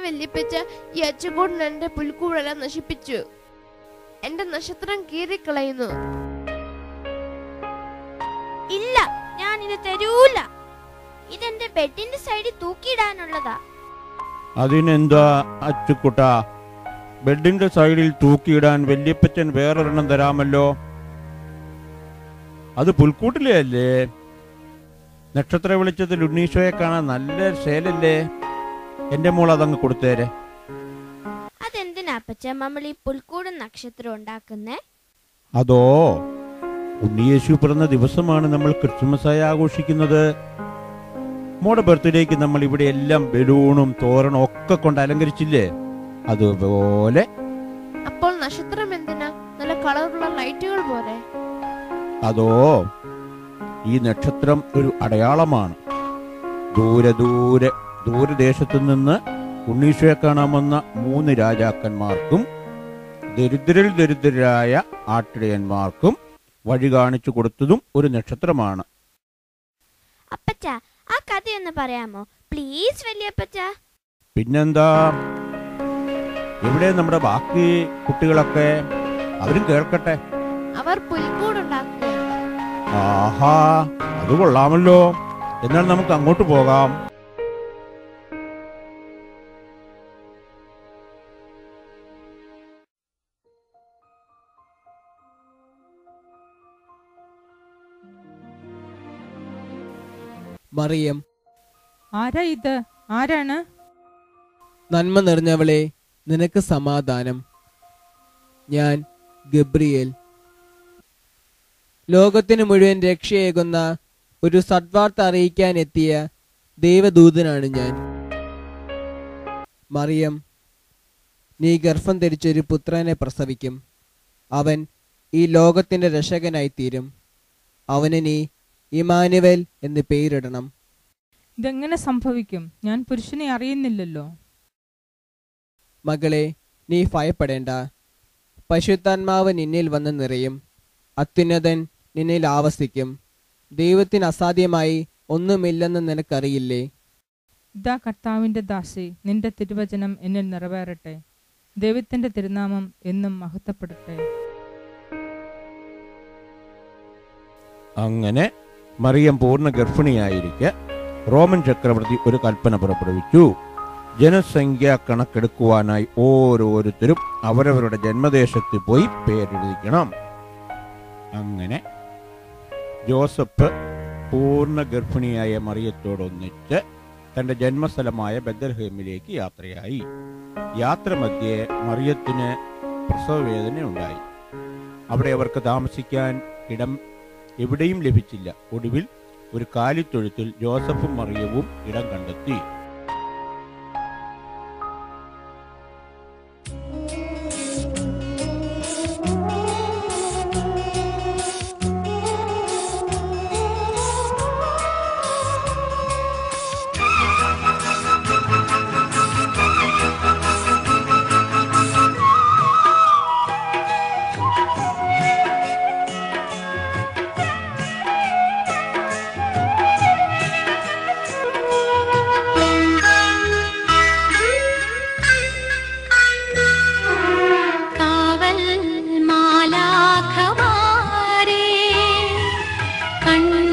വല്യപ്പച്ച, ഈ അച്ചുകൂടൻ എന്റെ പുൽക്കൂടെല്ലാം നശിപ്പിച്ചു. എന്റെ നക്ഷത്രം കീറിക്കളയുന്നു. ഇല്ല, ഞാൻ ഇത് തരൂല. ഇതെന്റെ ബെഡിന്റെ സൈഡിൽ തൂക്കിയിടാനുള്ളതാ. അതിനെന്താ അച്ചുക്കുട്ട, ബെഡിന്റെ സൈഡിൽ തൂക്കിയിടാൻ വല്യപ്പച്ചൻ വേറൊരെണ്ണം തരാമല്ലോ. അത് പുൽക്കൂട്ടിലെ അല്ലേ? നക്ഷത്ര വെളിച്ചത്തിൽ ഉണ്ണീശോയെ കാണാൻ നല്ല ശേലല്ലേ. എന്റെ മോൾ അതങ്ങ് കൊടുത്തേരെ. അതെന്തിനാ അപ്പച്ച നമ്മൾ ഈ പുൽക്കൂടും നക്ഷത്രം ഉണ്ടാക്കുന്നേ? അതോ, ഉണ്ണിയേശു പിറന്ന ദിവസമാണ് നമ്മൾ ക്രിസ്മസായി ആഘോഷിക്കുന്നത്. മോടെ ബർത്ത്ഡേക്ക് നമ്മൾ ഇവിടെ എല്ലാം ബലൂണും തോരണും ഒക്കെ കൊണ്ട് അലങ്കരിച്ചില്ലേ, അതുപോലെ. അപ്പോൾ നക്ഷത്രം എന്തിനാ? നല്ല കളറുള്ള ലൈറ്റുകൾ പോലെ. അതോ, ഈ നക്ഷത്രം ഒരു അടയാളമാണ്. ദൂരദേശത്തു നിന്ന് ഉണ്ണീശോയെ കാണാൻ വന്ന 3 രാജാക്കന്മാർക്കും ദരിദ്രരായ ആട്ടിടയന്മാർക്കും വഴി കാണിച്ചു കൊടുത്തതും ഒരു നക്ഷത്രമാണ്. അപ്പച്ച, ആ കഥയൊന്ന് പറയാമോ പ്ലീസ് വല്യപ്പച്ച? പിന്നെന്താ, എവിടെ നമ്മുടെ ബാക്കി കുട്ടികളൊക്കെ? അവരും കേൾക്കട്ടെ. അവർ പുൽക്കൂടുണ്ടാക്കുകയാണ്. ആഹാ, അത് കൊള്ളാമല്ലോ. എന്നാൽ നമുക്ക് അങ്ങോട്ട് പോകാം. മറിയം, ആരാ ഇത്? ആരാണ്? നന്മ നിറഞ്ഞവളെ, നിനക്ക് സമാധാനം. ഞാൻ ഗബ്രിയേൽ. ലോകത്തിന് മുഴുവൻ രക്ഷയേകുന്ന ഒരു സദ്വാർത്ത അറിയിക്കാൻ എത്തിയ ദൈവദൂതനാണ് ഞാൻ. മറിയം, നീ ഗർഭം ധരിച്ചൊരു പുത്രനെ പ്രസവിക്കും. അവൻ ഈ ലോകത്തിന്റെ രക്ഷകനായി തീരും. അവന് നീ ഇമ്മാനുവേൽ എന്ന് പേരിടണം. ഇതെങ്ങനെ സംഭവിക്കും? ഞാൻ പുരുഷനെ അറിയുന്നില്ലല്ലോ. മകളെ, നീ ഭയപ്പെടേണ്ട. പരിശുദ്ധാത്മാവ് നിന്നിൽ വന്ന് നിറയും. അത്യുന്നതൻ നിന്നിൽ ആവസിക്കും. ദൈവത്തിന് അസാധ്യമായി ഒന്നുമില്ലെന്ന് നിനക്കറിയില്ലേ? ഇതാ കർത്താവിന്റെ ദാസി, നിന്റെ തിരുവചനം എന്നിൽ നിറവേറട്ടെ. ദൈവത്തിന്റെ തിരുനാമം എന്നും മഹത്വപ്പെടട്ടെ. അങ്ങനെ മറിയം പൂർണ്ണ ഗർഭിണിയായിരിക്കെ റോമൻ ചക്രവർത്തി ഒരു കൽപ്പന പുറപ്പെടുവിച്ചു. ജനസംഖ്യ കണക്കെടുക്കുവാനായി ഓരോരുത്തരും അവരവരുടെ ജന്മദേശത്ത് പോയി പേരെഴുതിക്കണം. അങ്ങനെ ജോസഫ് പൂർണ്ണ ഗർഭിണിയായ മറിയത്തോടൊന്നിച്ച് തന്റെ ജന്മസ്ഥലമായ ബെത്ലഹേമിലേക്ക് യാത്രയായി. യാത്രമധ്യേ മറിയത്തിന് പ്രസവവേദന ഉണ്ടായി. അവിടെ അവർക്ക് താമസിക്കാൻ ഇടം എവിടെയും ലഭിച്ചില്ല. ഒടുവിൽ ഒരു കാലിത്തൊഴുത്തിൽ ജോസഫും മറിയവും ഇടം കണ്ടെത്തി. കാവൽ മാലാഖമാരേ, കണ്ണു